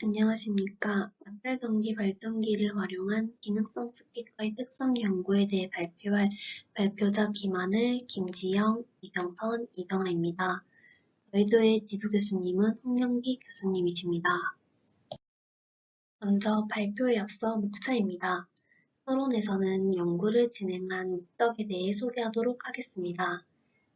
안녕하십니까. 마찰전기 발전기를 활용한 기능성 스피커의 특성 연구에 대해 발표할 발표자 김하늘, 김지영, 이정선, 이정아입니다. 저희도의 지도교수님은 홍영기 교수님이십니다. 먼저 발표에 앞서 목차입니다. 서론에서는 연구를 진행한 목적에 대해 소개하도록 하겠습니다.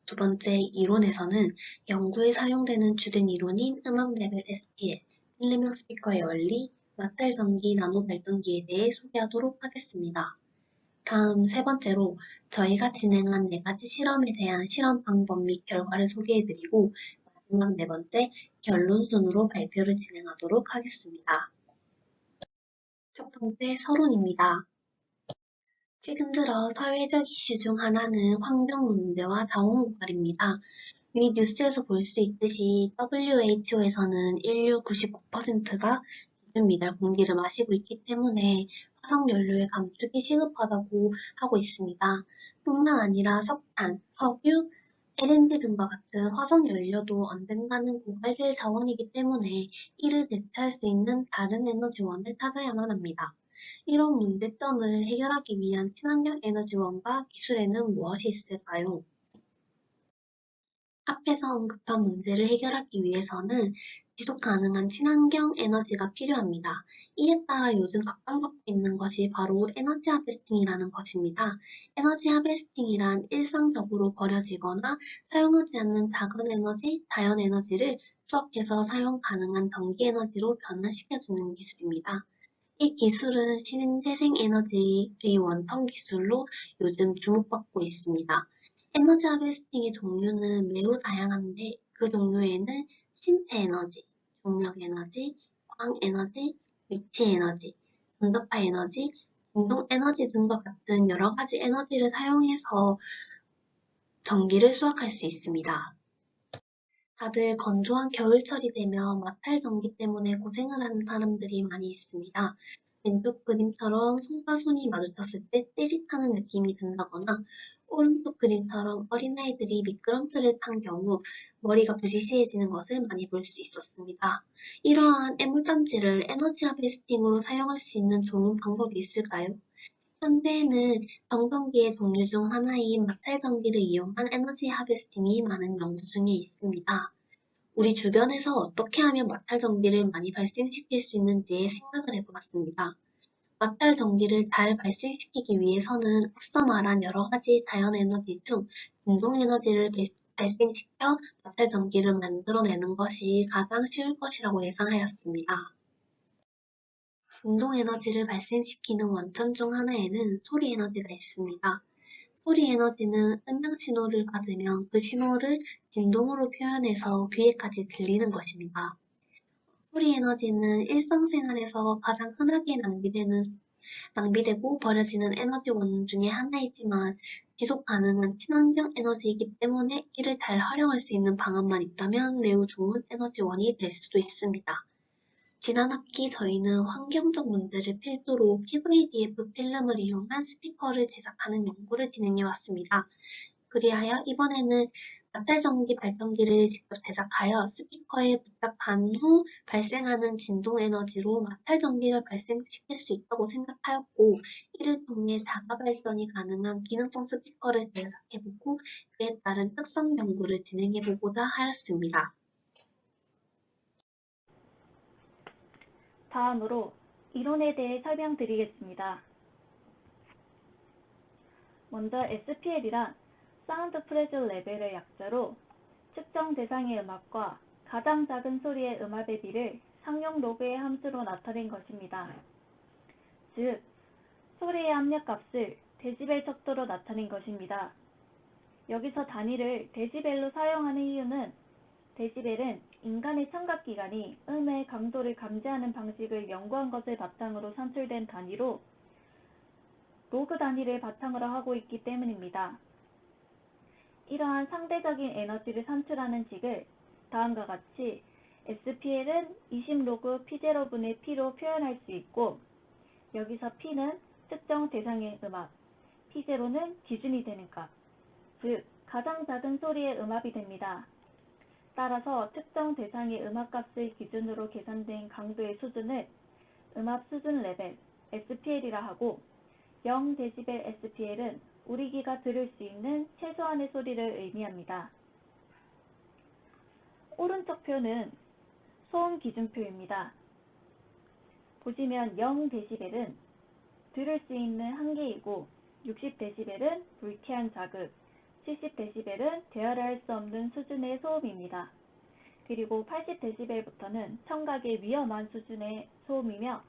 두 번째, 이론에서는 연구에 사용되는 주된 이론인 음악 레벨 SPL, 필름형 스피커의 원리, 마탈 전기 나노 발전기에 대해 소개하도록 하겠습니다. 다음 세 번째로 저희가 진행한 4가지 실험에 대한 실험 방법 및 결과를 소개해드리고 마지막 네 번째, 결론 순으로 발표를 진행하도록 하겠습니다. 첫 번째, 서론입니다. 최근 들어 사회적 이슈 중 하나는 환경 문제와 자원 고갈입니다. 위 뉴스에서 볼 수 있듯이 WHO에서는 인류 99%가 기준 미달 공기를 마시고 있기 때문에 화석연료의 감축이 시급하다고 하고 있습니다. 뿐만 아니라 석탄, 석유, LNG 등과 같은 화석연료도 언젠가는 고갈될 자원이기 때문에 이를 대체할 수 있는 다른 에너지원을 찾아야만 합니다. 이런 문제점을 해결하기 위한 친환경 에너지원과 기술에는 무엇이 있을까요? 앞에서 언급한 문제를 해결하기 위해서는 지속 가능한 친환경 에너지가 필요합니다. 이에 따라 요즘 각광받고 있는 것이 바로 에너지 하베스팅이라는 것입니다. 에너지 하베스팅이란 일상적으로 버려지거나 사용하지 않는 작은 에너지, 자연 에너지를 수확해서 사용 가능한 전기 에너지로 변화시켜주는 기술입니다. 이 기술은 신재생 에너지의 원천 기술로 요즘 주목받고 있습니다. 에너지 하베스팅의 종류는 매우 다양한데 그 종류에는 신체 에너지, 중력 에너지, 광 에너지, 위치 에너지, 전자파 에너지, 진동 에너지 등과 같은 여러 가지 에너지를 사용해서 전기를 수확할 수 있습니다. 다들 건조한 겨울철이 되면 마탈 전기 때문에 고생을 하는 사람들이 많이 있습니다. 왼쪽 그림처럼 손과 손이 마주쳤을 때 찌릿하는 느낌이 든다거나 오른쪽 그림처럼 어린아이들이 미끄럼틀을 탄 경우 머리가 부시시해지는 것을 많이 볼 수 있었습니다. 이러한 애물단지를 에너지 하베스팅으로 사용할 수 있는 좋은 방법이 있을까요? 현대에는 정전기의 종류 중 하나인 마찰 전기를 이용한 에너지 하베스팅이 많은 연구 중에 있습니다. 우리 주변에서 어떻게 하면 마찰 전기를 많이 발생시킬 수 있는지 생각을 해보았습니다. 마찰 전기를 잘 발생시키기 위해서는 앞서 말한 여러 가지 자연 에너지 중 진동 에너지를 발생시켜 마찰 전기를 만들어내는 것이 가장 쉬울 것이라고 예상하였습니다. 진동 에너지를 발생시키는 원천 중 하나에는 소리 에너지가 있습니다. 소리 에너지는 음향 신호를 받으면 그 신호를 진동으로 표현해서 귀에까지 들리는 것입니다. 소리 에너지는 일상생활에서 가장 흔하게 낭비되고 버려지는 에너지원 중에 하나이지만 지속 가능한 친환경 에너지이기 때문에 이를 잘 활용할 수 있는 방안만 있다면 매우 좋은 에너지원이 될 수도 있습니다. 지난 학기 저희는 환경적 문제를 필두로 PVDF 필름을 이용한 스피커를 제작하는 연구를 진행해 왔습니다. 그리하여 이번에는 마찰전기 발전기를 직접 제작하여 스피커에 부착한 후 발생하는 진동 에너지로 마찰전기를 발생시킬 수 있다고 생각하였고, 이를 통해 자가 발전이 가능한 기능성 스피커를 제작해보고 그에 따른 특성 연구를 진행해보고자 하였습니다. 다음으로 이론에 대해 설명드리겠습니다. 먼저 SPL이란 사운드 프레저 레벨의 약자로 측정 대상의 음압과 가장 작은 소리의 음압 대비를 상용 로그의 함수로 나타낸 것입니다. 즉, 소리의 압력값을 데시벨 척도로 나타낸 것입니다. 여기서 단위를 데시벨로 사용하는 이유는 데시벨은 인간의 청각기관이 음의 강도를 감지하는 방식을 연구한 것을 바탕으로 산출된 단위로 로그 단위를 바탕으로 하고 있기 때문입니다. 이러한 상대적인 에너지를 산출하는 식을 다음과 같이 SPL은 20로그 P0분의 P로 표현할 수 있고, 여기서 P는 특정 대상의 음압, P0는 기준이 되는 값, 즉 가장 작은 소리의 음압이 됩니다. 따라서 특정 대상의 음압값을 기준으로 계산된 강도의 수준을 음압 수준 레벨 SPL이라 하고 0dB SPL은 우리 귀가 들을 수 있는 최소한의 소리를 의미합니다. 오른쪽 표는 소음 기준표입니다. 보시면 0dB은 들을 수 있는 한계이고 60dB은 불쾌한 자극, 70dB은 대화를 할 수 없는 수준의 소음입니다. 그리고 80dB부터는 청각에 위험한 수준의 소음이며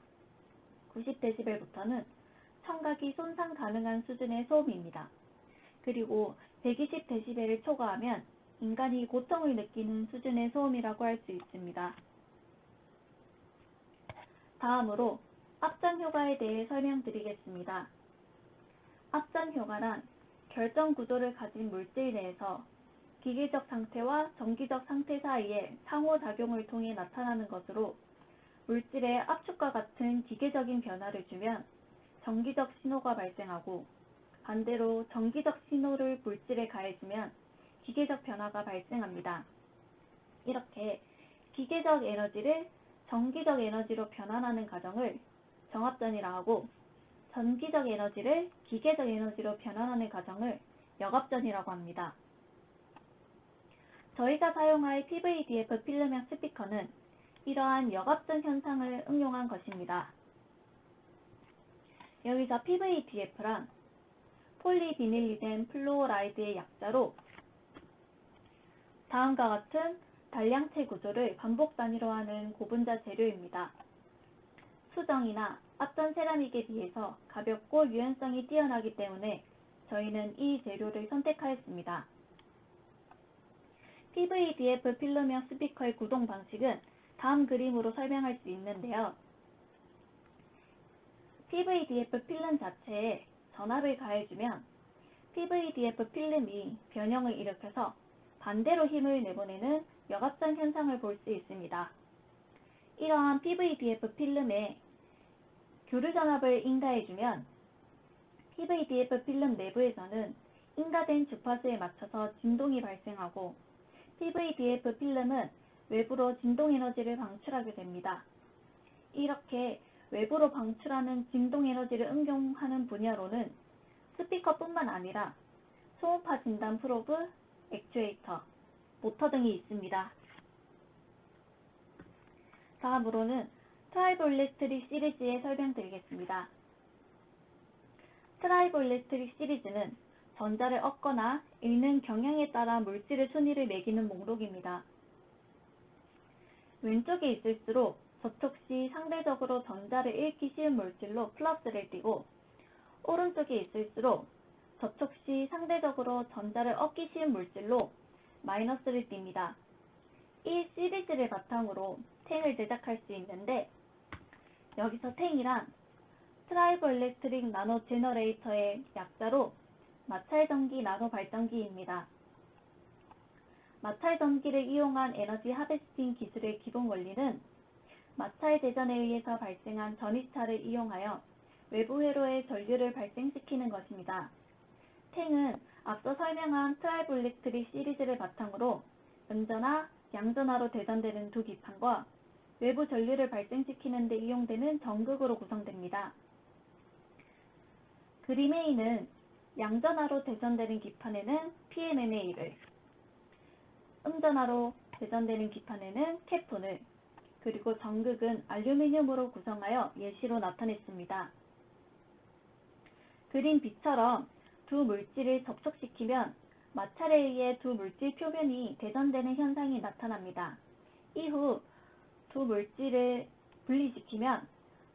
90dB부터는 청각이 손상 가능한 수준의 소음입니다. 그리고 120dB를 초과하면 인간이 고통을 느끼는 수준의 소음이라고 할 수 있습니다. 다음으로 압전 효과에 대해 설명드리겠습니다. 압전 효과란 결정 구조를 가진 물질 내에서 기계적 상태와 정기적 상태 사이의 상호작용을 통해 나타나는 것으로 물질에 압축과 같은 기계적인 변화를 주면 정기적 신호가 발생하고 반대로 정기적 신호를 물질에 가해주면 기계적 변화가 발생합니다. 이렇게 기계적 에너지를 정기적 에너지로 변환하는 과정을 정압전이라 하고 전기적 에너지를 기계적 에너지로 변환하는 과정을 역압전이라고 합니다. 저희가 사용할 PVDF 필름형 스피커는 이러한 역압전 현상을 응용한 것입니다. 여기서 PVDF란 폴리비닐리덴 플루오라이드의 약자로 다음과 같은 단량체 구조를 반복 단위로 하는 고분자 재료입니다. 수정이나 압전 세라믹에 비해서 가볍고 유연성이 뛰어나기 때문에 저희는 이 재료를 선택하였습니다. PVDF 필름형 스피커의 구동 방식은 다음 그림으로 설명할 수 있는데요. PVDF 필름 자체에 전압을 가해주면 PVDF 필름이 변형을 일으켜서 반대로 힘을 내보내는 역압전 현상을 볼 수 있습니다. 이러한 PVDF 필름에 교류 전압을 인가해주면 PVDF 필름 내부에서는 인가된 주파수에 맞춰서 진동이 발생하고 PVDF 필름은 외부로 진동 에너지를 방출하게 됩니다. 이렇게 외부로 방출하는 진동 에너지를 응용하는 분야로는 스피커뿐만 아니라 초음파 진단 프로브, 액추에이터, 모터 등이 있습니다. 다음으로는 트라이보일렉트릭 시리즈에 설명드리겠습니다. 트라이보일렉트릭 시리즈는 전자를 얻거나 잃는 경향에 따라 물질의 순위를 매기는 목록입니다. 왼쪽에 있을수록 접촉 시 상대적으로 전자를 잃기 쉬운 물질로 플러스를 띠고 오른쪽에 있을수록 접촉 시 상대적으로 전자를 얻기 쉬운 물질로 마이너스를 띱니다. 이 시리즈를 바탕으로 탱을 제작할 수 있는데 여기서 탱이란 트라이보일렉트릭 나노 제너레이터의 약자로 마찰전기 나노 발전기입니다. 마찰전기를 이용한 에너지 하베스팅 기술의 기본 원리는 마찰 대전에 의해서 발생한 전이차를 이용하여 외부 회로에 전류를 발생시키는 것입니다. 탱은 앞서 설명한 트라이보일렉트릭 시리즈를 바탕으로 음전화, 양전화로 대전되는 두 기판과 외부 전류를 발생시키는 데 이용되는 전극으로 구성됩니다. 그림 A는 양전화로 대전되는 기판에는 PMMA를, 음전화로 대전되는 기판에는 케톤을, 그리고 전극은 알루미늄으로 구성하여 예시로 나타냈습니다. 그림 B처럼 두 물질을 접촉시키면 마찰에 의해 두 물질 표면이 대전되는 현상이 나타납니다. 이후 두 물질을 분리시키면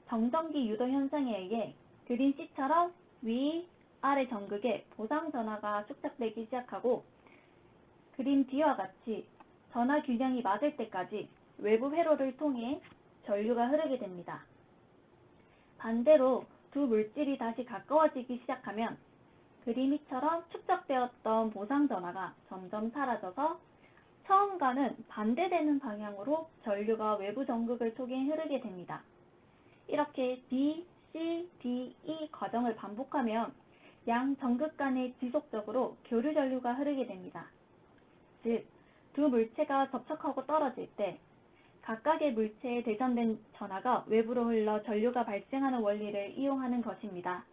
정전기 유도 현상에 의해 그림 C처럼 위, 아래 전극에 보상 전하가 축적되기 시작하고 그림 D와 같이 전하 균형이 맞을 때까지 외부 회로를 통해 전류가 흐르게 됩니다. 반대로 두 물질이 다시 가까워지기 시작하면 그림 E처럼 축적되었던 보상 전하가 점점 사라져서 처음과는 반대되는 방향으로 전류가 외부 전극을 통해 흐르게 됩니다. 이렇게 B, C, D, E 과정을 반복하면 양 전극 간에 지속적으로 교류 전류가 흐르게 됩니다. 즉, 두 물체가 접촉하고 떨어질 때 각각의 물체에 대전된 전하가 외부로 흘러 전류가 발생하는 원리를 이용하는 것입니다.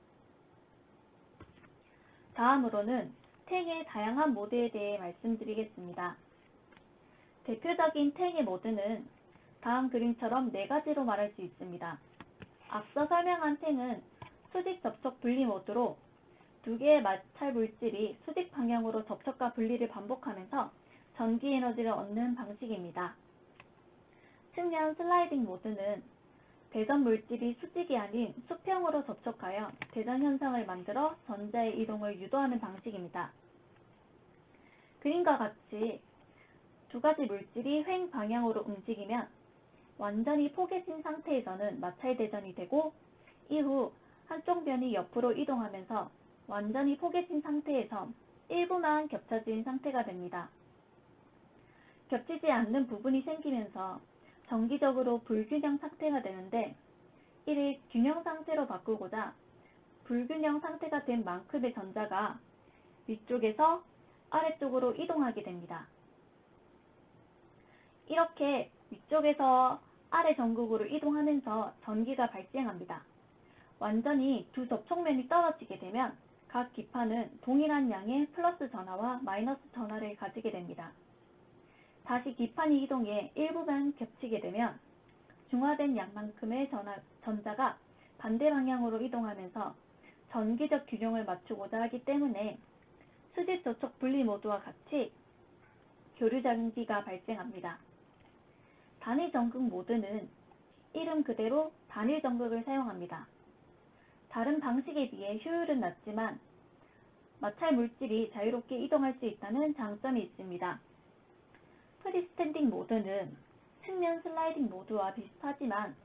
다음으로는 탱의 다양한 모드에 대해 말씀드리겠습니다. 대표적인 탱의 모드는 다음 그림처럼 4가지로 말할 수 있습니다. 앞서 설명한 탱은 수직 접촉 분리 모드로 2개의 마찰 물질이 수직 방향으로 접촉과 분리를 반복하면서 전기 에너지를 얻는 방식입니다. 측면 슬라이딩 모드는 대전 물질이 수직이 아닌 수평으로 접촉하여 대전 현상을 만들어 전자의 이동을 유도하는 방식입니다. 그림과 같이 2가지 물질이 횡 방향으로 움직이면 완전히 포개진 상태에서는 마찰 대전이 되고, 이후 한쪽 면이 옆으로 이동하면서 완전히 포개진 상태에서 일부만 겹쳐진 상태가 됩니다. 겹치지 않는 부분이 생기면서 정기적으로 불균형 상태가 되는데, 이를 균형 상태로 바꾸고자 불균형 상태가 된 만큼의 전자가 위쪽에서 아래쪽으로 이동하게 됩니다. 이렇게 위쪽에서 아래 전극으로 이동하면서 전기가 발생합니다. 완전히 두 접촉면이 떨어지게 되면 각 기판은 동일한 양의 플러스 전하와 마이너스 전하를 가지게 됩니다. 다시 기판이 이동해 일부만 겹치게 되면 중화된 양만큼의 전자가 반대 방향으로 이동하면서 전기적 균형을 맞추고자 하기 때문에 수직 접촉 분리 모드와 같이 교류 전기가 발생합니다. 단일 전극 모드는 이름 그대로 단일 전극을 사용합니다. 다른 방식에 비해 효율은 낮지만 마찰 물질이 자유롭게 이동할 수 있다는 장점이 있습니다. 프리스탠딩 모드는 측면 슬라이딩 모드와 비슷하지만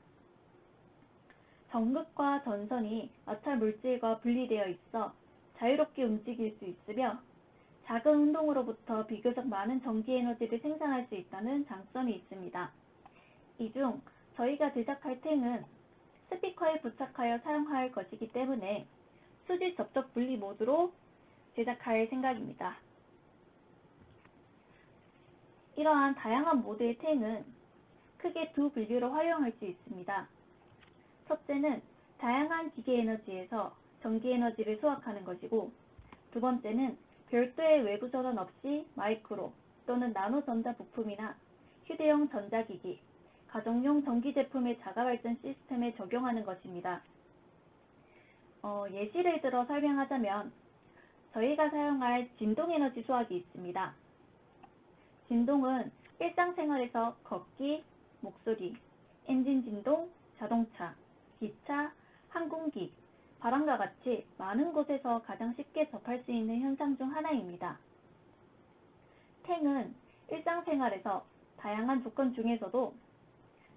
전극과 전선이 마찰 물질과 분리되어 있어 자유롭게 움직일 수 있으며 작은 운동으로부터 비교적 많은 전기 에너지를 생산할 수 있다는 장점이 있습니다. 이 중 저희가 제작할 탱은 스피커에 부착하여 사용할 것이기 때문에 수직 접촉 분리 모드로 제작할 생각입니다. 이러한 다양한 모드의 탱은 크게 두 분류로 활용할 수 있습니다. 첫째는 다양한 기계 에너지에서 전기 에너지를 수확하는 것이고, 두 번째는 별도의 외부 전원 없이 마이크로 또는 나노 전자 부품이나 휴대용 전자기기, 가정용 전기 제품의 자가발전 시스템에 적용하는 것입니다. 예시를 들어 설명하자면 저희가 사용할 진동에너지 수학이 있습니다. 진동은 일상생활에서 걷기, 목소리, 엔진 진동, 자동차, 기차, 항공기, 바람과 같이 많은 곳에서 가장 쉽게 접할 수 있는 현상 중 하나입니다. 탱은 일상생활에서 다양한 조건 중에서도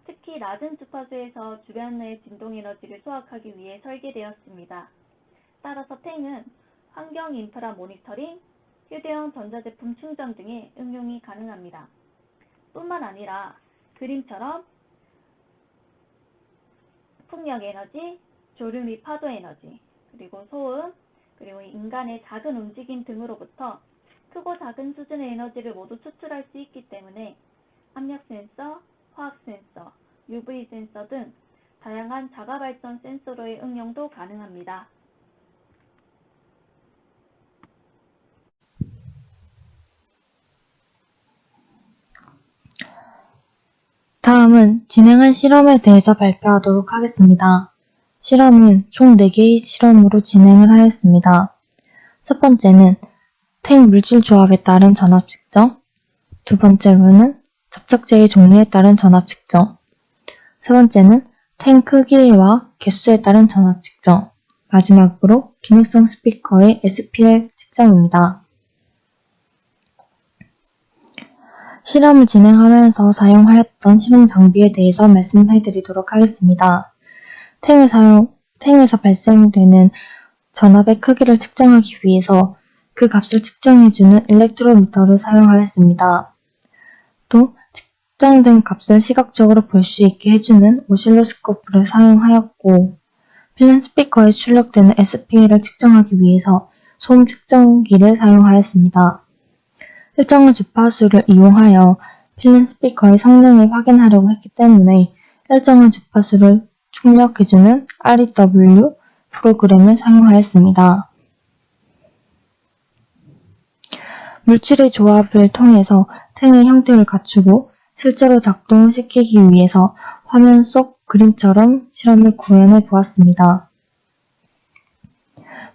특히 낮은 주파수에서 주변의 진동에너지를 수확하기 위해 설계되었습니다. 따라서 탱은 환경 인프라 모니터링, 휴대용 전자제품 충전 등의 응용이 가능합니다. 뿐만 아니라 그림처럼 풍력 에너지, 조류 및 파도 에너지, 그리고 소음, 그리고 인간의 작은 움직임 등으로부터 크고 작은 수준의 에너지를 모두 추출할 수 있기 때문에 압력 센서, 화학 센서, UV 센서 등 다양한 자가발전 센서로의 응용도 가능합니다. 다음은 진행한 실험에 대해서 발표하도록 하겠습니다. 실험은 총 4개의 실험으로 진행을 하였습니다. 첫 번째는 탱 물질 조합에 따른 전압 측정, 두 번째로는 접착제의 종류에 따른 전압 측정, 세 번째는 탱 크기와 개수에 따른 전압 측정, 마지막으로 기능성 스피커의 SPL 측정입니다. 실험을 진행하면서 사용하였던 실험 장비에 대해서 말씀해드리도록 하겠습니다. 탱에서 발생되는 전압의 크기를 측정하기 위해서 그 값을 측정해주는 일렉트로미터를 사용하였습니다. 또 측정된 값을 시각적으로 볼 수 있게 해주는 오실로스코프를 사용하였고, 필름 스피커에 출력되는 SPL을 측정하기 위해서 소음 측정기를 사용하였습니다. 일정한 주파수를 이용하여 필름 스피커의 성능을 확인하려고 했기 때문에 일정한 주파수를 출력해주는 REW 프로그램을 사용하였습니다. 물질의 조합을 통해서 탱의 형태를 갖추고 실제로 작동시키기 위해서 화면 속 그림처럼 실험을 구현해 보았습니다.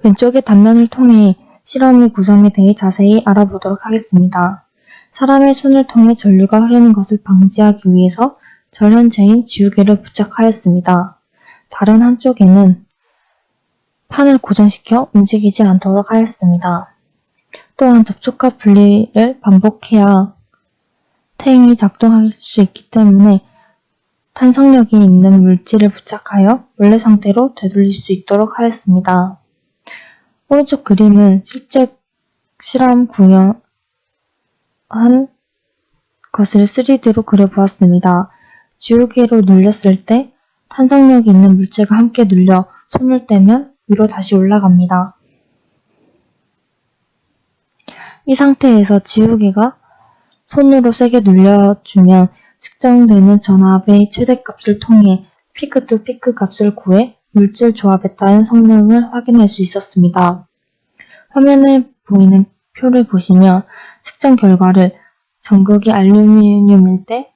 왼쪽의 단면을 통해 실험의 구성에 대해 자세히 알아보도록 하겠습니다. 사람의 손을 통해 전류가 흐르는 것을 방지하기 위해서 절연체인 지우개를 부착하였습니다. 다른 한쪽에는 판을 고정시켜 움직이지 않도록 하였습니다. 또한 접촉과 분리를 반복해야 탱이 작동할 수 있기 때문에 탄성력이 있는 물질을 부착하여 원래 상태로 되돌릴 수 있도록 하였습니다. 오른쪽 그림은 실제 실험 구현한 것을 3D로 그려보았습니다. 지우개로 눌렸을 때 탄성력이 있는 물체가 함께 눌려 손을 떼면 위로 다시 올라갑니다. 이 상태에서 지우개가 손으로 세게 눌려주면 측정되는 전압의 최대값을 통해 피크 투 피크 값을 구해 물질 조합에 따른 성능을 확인할 수 있었습니다. 화면에 보이는 표를 보시면 측정 결과를 전극이 알루미늄일 때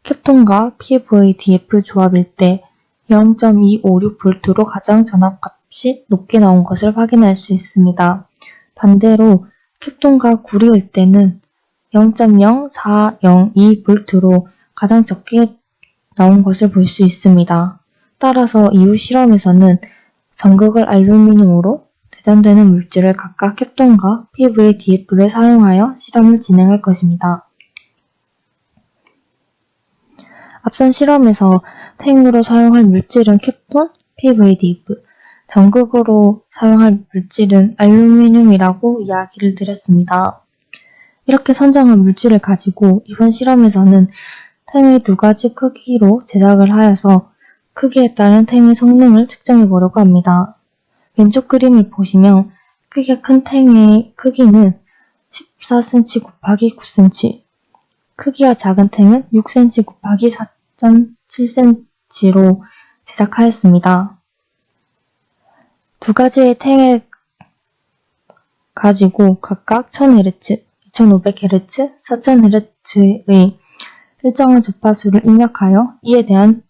캡톤과 PVDF 조합일 때 0.256V로 가장 전압값이 높게 나온 것을 확인할 수 있습니다. 반대로 캡톤과 구리일 때는 0.0402V로 가장 적게 나온 것을 볼 수 있습니다. 따라서 이후 실험에서는 전극을 알루미늄으로 대전되는 물질을 각각 캡톤과 PVDF를 사용하여 실험을 진행할 것입니다. 앞선 실험에서 탱으로 사용할 물질은 캡톤, PVDF, 전극으로 사용할 물질은 알루미늄이라고 이야기를 드렸습니다. 이렇게 선정한 물질을 가지고 이번 실험에서는 탱의 두 가지 크기로 제작을 하여서 크기에 따른 탱의 성능을 측정해 보려고 합니다. 왼쪽 그림을 보시면 크기가 큰 탱의 크기는 14cm 곱하기 9cm, 크기가 작은 탱은 6cm 곱하기 4.7cm로 제작하였습니다. 두 가지의 탱을 가지고 각각 1000Hz, 2500Hz, 4000Hz의 일정한 주파수를 입력하여 이에 대한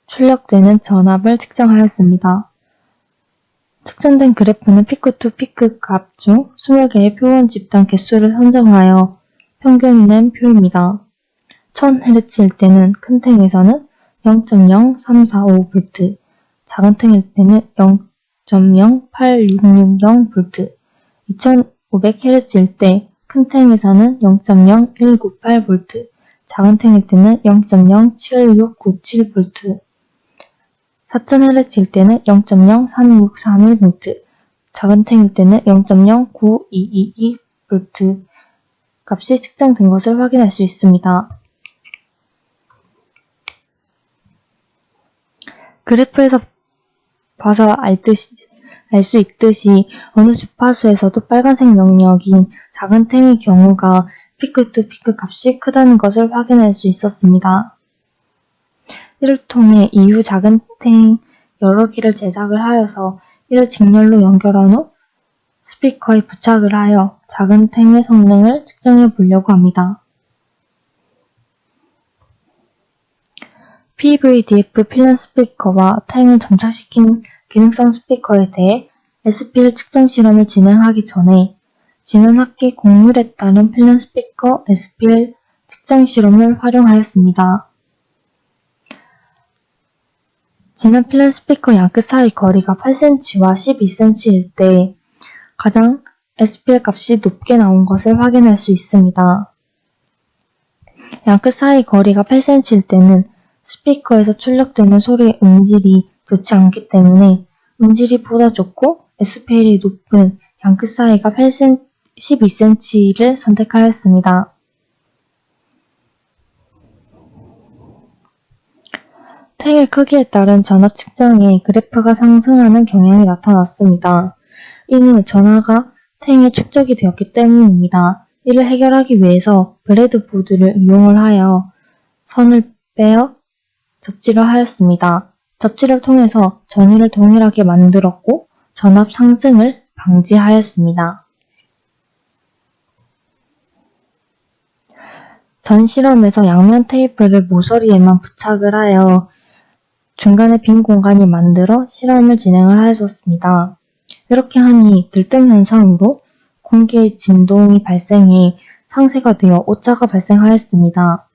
출력되는 전압을 측정하였습니다. 측정된 그래프는 피크 투 피크 값 중 20개의 표본 집단 개수를 선정하여 평균낸 표입니다. 1000Hz일 때는 큰 탱에서는 0.0345V, 작은 탱일 때는 0.08660V, 2500Hz일 때 큰 탱에서는 0.0198V, 작은 탱일 때는 0.07697V, 4000Hz일 때는 0.03631V, 작은 탱일 때는 0.09222V 값이 측정된 것을 확인할 수 있습니다. 그래프에서 봐서 알 수 있듯이 어느 주파수에서도 빨간색 영역인 작은 탱의 경우가 피크 투 피크 값이 크다는 것을 확인할 수 있었습니다. 이를 통해 이후 작은 탱 여러 개를 제작을 하여서 이를 직렬로 연결한 후 스피커에 부착을 하여 작은 탱의 성능을 측정해 보려고 합니다. PVDF 필름 스피커와 탱을 점착시킨 기능성 스피커에 대해 SPL 측정 실험을 진행하기 전에 지난 학기 공률에 따른 필름 스피커 SPL 측정 실험을 활용하였습니다. 지난 필름 스피커 양끝 사이 거리가 8cm와 12cm일 때 가장 SPL 값이 높게 나온 것을 확인할 수 있습니다. 양끝 사이 거리가 8cm일 때는 스피커에서 출력되는 소리의 음질이 좋지 않기 때문에 음질이 보다 좋고 SPL이 높은 양끝 사이가 12cm를 선택하였습니다. 탱의 크기에 따른 전압 측정에 그래프가 상승하는 경향이 나타났습니다. 이는 전하가 탱에 축적이 되었기 때문입니다. 이를 해결하기 위해서 브레드보드를 이용을 하여 선을 빼어 접지를 하였습니다. 접지를 통해서 전위를 동일하게 만들었고 전압 상승을 방지하였습니다. 전 실험에서 양면 테이프를 모서리에만 부착을 하여 중간에 빈 공간을 만들어 실험을 진행을 하였습니다. 이렇게 하니 들뜸 현상으로 공기의 진동이 발생해 상쇄가 되어 오차가 발생하였습니다.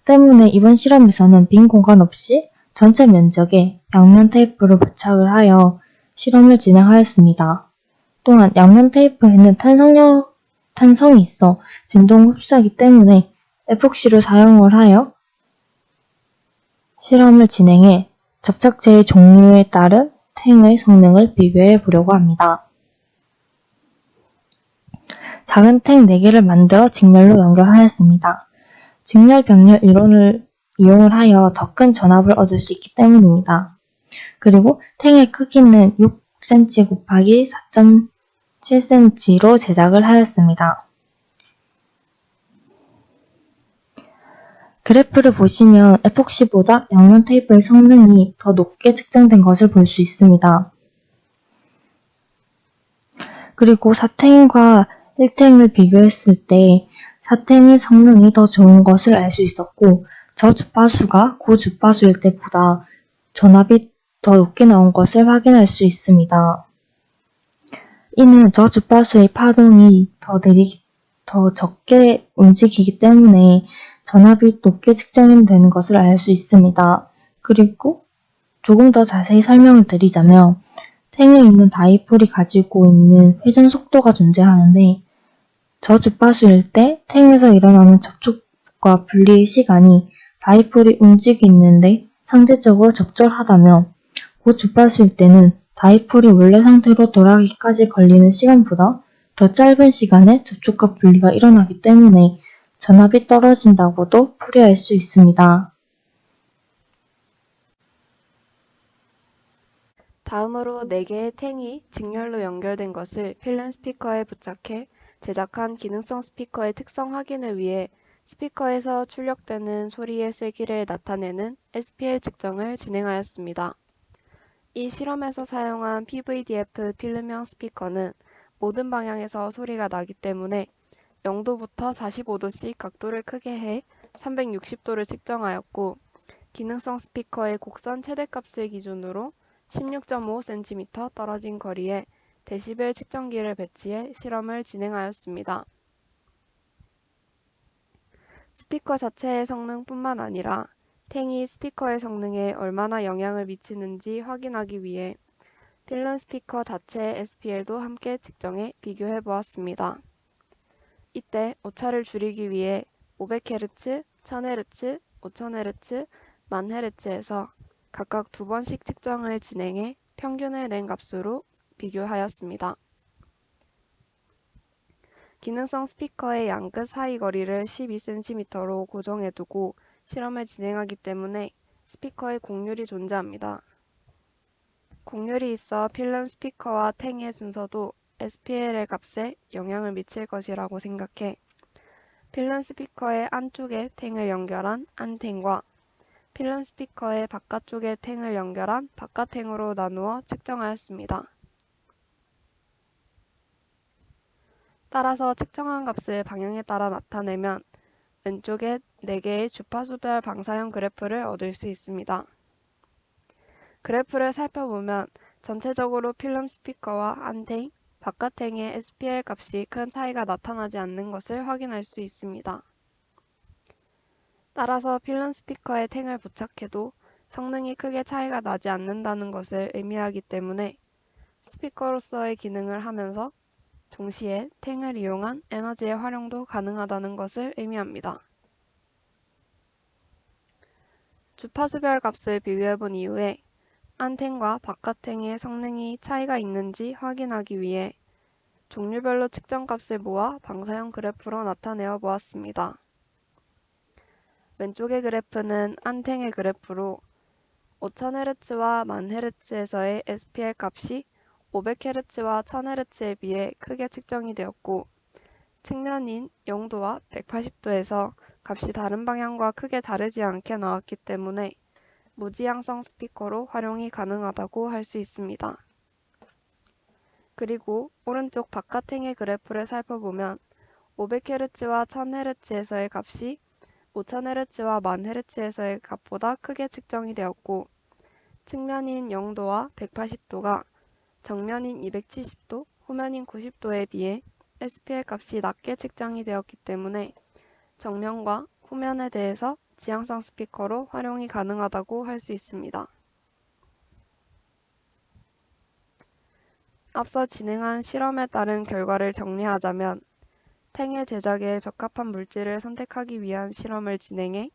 때문에 이번 실험에서는 빈 공간 없이 전체 면적에 양면 테이프를 부착을 하여 실험을 진행하였습니다. 또한 양면 테이프에는 탄성이 있어 진동을 흡수하기 때문에 에폭시를 사용을 하여 실험을 진행해 접착제의 종류에 따른 탱의 성능을 비교해 보려고 합니다. 작은 탱 4개를 만들어 직렬로 연결하였습니다. 직렬병렬 이론을 이용을 하여 더 큰 전압을 얻을 수 있기 때문입니다. 그리고 탱의 크기는 6cm 곱하기 4.7cm로 제작을 하였습니다. 그래프를 보시면 에폭시보다 양면 테이프의 성능이 더 높게 측정된 것을 볼 수 있습니다. 그리고 4탱과 1탱을 비교했을 때 4탱의 성능이 더 좋은 것을 알 수 있었고 저 주파수가 고 주파수일 때보다 전압이 더 높게 나온 것을 확인할 수 있습니다. 이는 저 주파수의 파동이 더 적게 움직이기 때문에 전압이 높게 측정되는 것을 알 수 있습니다. 그리고 조금 더 자세히 설명을 드리자면 탱에 있는 다이폴이 가지고 있는 회전 속도가 존재하는데 저 주파수일 때 탱에서 일어나는 접촉과 분리의 시간이 다이폴이 움직이는데 상대적으로 적절하다면 고 주파수일 때는 다이폴이 원래 상태로 돌아가기까지 걸리는 시간보다 더 짧은 시간에 접촉과 분리가 일어나기 때문에 전압이 떨어진다고도 풀이할 수 있습니다. 다음으로 4개의 탱이 직렬로 연결된 것을 필름 스피커에 부착해 제작한 기능성 스피커의 특성 확인을 위해 스피커에서 출력되는 소리의 세기를 나타내는 SPL 측정을 진행하였습니다. 이 실험에서 사용한 PVDF 필름형 스피커는 모든 방향에서 소리가 나기 때문에 0도부터 45도씩 각도를 크게 해 360도를 측정하였고 기능성 스피커의 곡선 최대값을 기준으로 16.5cm 떨어진 거리에 데시벨 측정기를 배치해 실험을 진행하였습니다. 스피커 자체의 성능뿐만 아니라 탱이 스피커의 성능에 얼마나 영향을 미치는지 확인하기 위해 필름 스피커 자체의 SPL도 함께 측정해 비교해 보았습니다. 이때 오차를 줄이기 위해 500Hz, 1000Hz, 5000Hz, 1000Hz에서 각각 2번씩 측정을 진행해 평균을 낸 값으로 비교하였습니다. 기능성 스피커의 양끝 사이 거리를 12cm로 고정해두고 실험을 진행하기 때문에 스피커의 곡률이 존재합니다. 곡률이 있어 필름 스피커와 탱의 순서도 SPL의 값에 영향을 미칠 것이라고 생각해 필름 스피커의 안쪽에 탱을 연결한 안탱과 필름 스피커의 바깥쪽에 탱을 연결한 바깥탱으로 나누어 측정하였습니다. 따라서 측정한 값을 방향에 따라 나타내면 왼쪽에 4개의 주파수별 방사형 그래프를 얻을 수 있습니다. 그래프를 살펴보면 전체적으로 필름 스피커와 안탱, 바깥탱의 SPL 값이 큰 차이가 나타나지 않는 것을 확인할 수 있습니다. 따라서 필름 스피커에 탱을 부착해도 성능이 크게 차이가 나지 않는다는 것을 의미하기 때문에 스피커로서의 기능을 하면서 동시에 탱을 이용한 에너지의 활용도 가능하다는 것을 의미합니다. 주파수별 값을 비교해본 이후에 안탱과 바깥탱의 성능이 차이가 있는지 확인하기 위해 종류별로 측정값을 모아 방사형 그래프로 나타내어 보았습니다. 왼쪽의 그래프는 안탱의 그래프로 5000Hz와 1000Hz에서의 SPL 값이 500Hz와 1000Hz에 비해 크게 측정이 되었고 측면인 0도와 180도에서 값이 다른 방향과 크게 다르지 않게 나왔기 때문에 무지향성 스피커로 활용이 가능하다고 할 수 있습니다. 그리고 오른쪽 바깥행의 그래프를 살펴보면 500Hz와 1000Hz에서의 값이 5000Hz와 1000Hz에서의 값보다 크게 측정이 되었고, 측면인 0도와 180도가 정면인 270도, 후면인 90도에 비해 SPL 값이 낮게 측정이 되었기 때문에 정면과 후면에 대해서 지향성 스피커로 활용이 가능하다고 할 수 있습니다. 앞서 진행한 실험에 따른 결과를 정리하자면, 탱의 제작에 적합한 물질을 선택하기 위한 실험을 진행해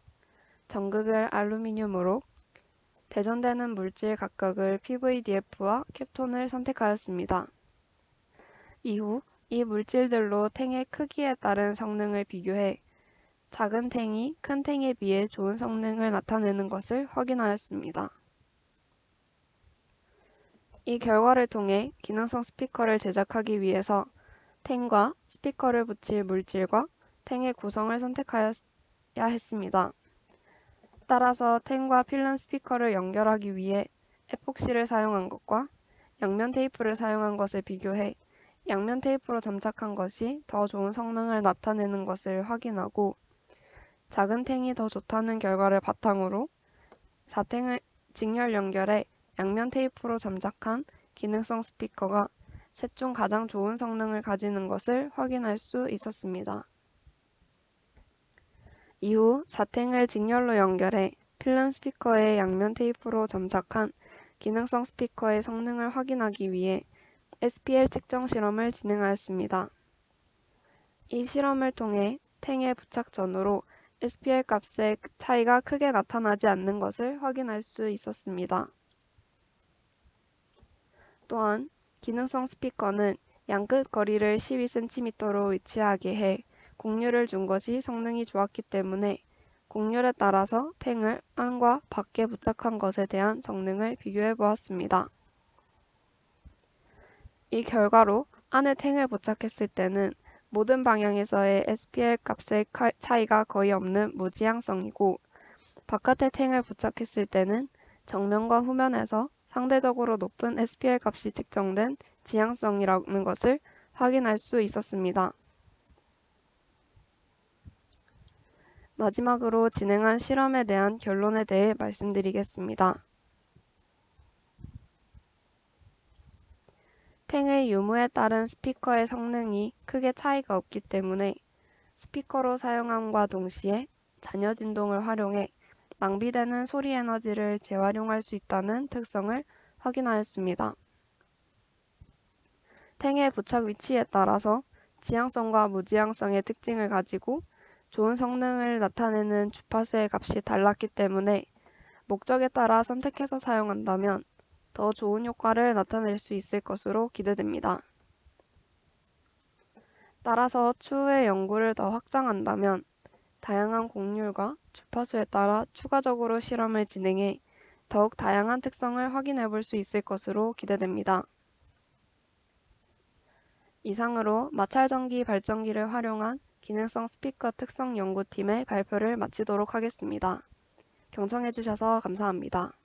전극을 알루미늄으로, 대전되는 물질 각각을 PVDF와 캡톤을 선택하였습니다. 이후 이 물질들로 탱의 크기에 따른 성능을 비교해 작은 탱이 큰 탱에 비해 좋은 성능을 나타내는 것을 확인하였습니다. 이 결과를 통해 기능성 스피커를 제작하기 위해서 탱과 스피커를 붙일 물질과 탱의 구성을 선택하여야 했습니다. 따라서 탱과 필름 스피커를 연결하기 위해 에폭시를 사용한 것과 양면 테이프를 사용한 것을 비교해 양면 테이프로 점착한 것이 더 좋은 성능을 나타내는 것을 확인하고, 작은 탱이 더 좋다는 결과를 바탕으로 4탱을 직렬 연결해 양면 테이프로 점착한 기능성 스피커가 셋 중 가장 좋은 성능을 가지는 것을 확인할 수 있었습니다. 이후 4탱을 직렬로 연결해 필름 스피커의 양면 테이프로 점착한 기능성 스피커의 성능을 확인하기 위해 SPL 측정 실험을 진행하였습니다. 이 실험을 통해 탱의 부착 전후로 SPL 값의 차이가 크게 나타나지 않는 것을 확인할 수 있었습니다. 또한 기능성 스피커는 양끝 거리를 12cm로 위치하게 해 곡률을 준 것이 성능이 좋았기 때문에 곡률에 따라서 탱을 안과 밖에 부착한 것에 대한 성능을 비교해 보았습니다. 이 결과로 안에 탱을 부착했을 때는 모든 방향에서의 SPL 값의 차이가 거의 없는 무지향성이고, 바깥에 탱을 부착했을 때는 정면과 후면에서 상대적으로 높은 SPL 값이 측정된 지향성이라는 것을 확인할 수 있었습니다. 마지막으로 진행한 실험에 대한 결론에 대해 말씀드리겠습니다. 탱의 유무에 따른 스피커의 성능이 크게 차이가 없기 때문에 스피커로 사용함과 동시에 잔여 진동을 활용해 낭비되는 소리 에너지를 재활용할 수 있다는 특성을 확인하였습니다. 탱의 부착 위치에 따라서 지향성과 무지향성의 특징을 가지고 좋은 성능을 나타내는 주파수의 값이 달랐기 때문에 목적에 따라 선택해서 사용한다면 더 좋은 효과를 나타낼 수 있을 것으로 기대됩니다. 따라서 추후에 연구를 더 확장한다면 다양한 곡률과 주파수에 따라 추가적으로 실험을 진행해 더욱 다양한 특성을 확인해 볼 수 있을 것으로 기대됩니다. 이상으로 마찰전기 발전기를 활용한 기능성 스피커 특성 연구팀의 발표를 마치도록 하겠습니다. 경청해 주셔서 감사합니다.